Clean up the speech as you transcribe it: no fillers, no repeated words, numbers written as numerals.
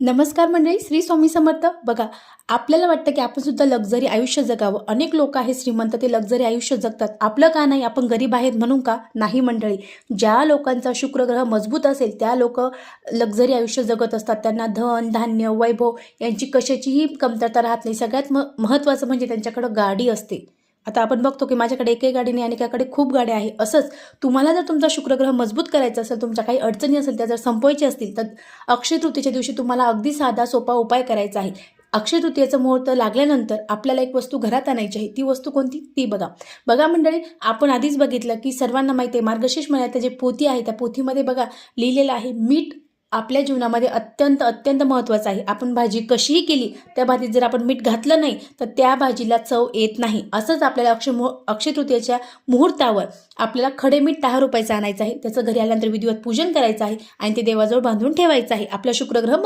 नमस्कार मंडळी, श्री स्वामी समर्थ. बघा, आपल्याला वाटतं की आपण सुद्धा लक्झरी आयुष्य जगावं. अनेक लोक आहेत श्रीमंत, ते लक्झरी आयुष्य जगतात. आपलं का नाही? आपण गरीब आहेत म्हणून का नाही? मंडळी, ज्या लोकांचा शुक्रग्रह मजबूत असेल त्या लोक लक्झरी आयुष्य जगत असतात. त्यांना धन धान्य वैभव यांची कशाचीही कमतरता राहत नाही. सगळ्यात महत्त्वाचं म्हणजे त्यांच्याकडं गाडी असते. आता आपण बघतो की माझ्याकडे एकही गाडी नाही, अनेकाकडे खूप गाड्या आहे. असंच तुम्हाला जर तुमचा शुक्रग्रह मजबूत करायचा असेल, तुमच्या काही अडचणी असेल त्या जर संपवायच्या असतील, तर अक्षय तृतीयेच्या दिवशी तुम्हाला अगदी साधा सोपा उपाय करायचा आहे. अक्षय तृतीयेचं मुहूर्त लागल्यानंतर आपल्याला एक वस्तू घरात आणायची आहे. ती वस्तू कोणती? ती बघा. बघा मंडळी, आपण आधीच बघितलं की सर्वांना माहिती आहे, मार्गशीर्ष महिन्यात जे पोथी आहे त्या पोथीमध्ये बघा लिहिलेलं आहे, मीठ आपल्या जीवनामध्ये अत्यंत अत्यंत महत्त्वाचं आहे. आपण भाजी कशीही केली, त्या भाजीत जर आपण मीठ घातलं नाही तर त्या भाजीला चव येत नाही. असंच आपल्याला अक्षय तृतीयेच्या मुहूर्तावर आपल्याला खडे मीठ 10 रुपयाचं आणायचं आहे. त्याचं घरी आल्यानंतर विधिवत पूजन करायचं आहे आणि ते देवाजवळ बांधून ठेवायचं आहे. आपला शुक्रग्रह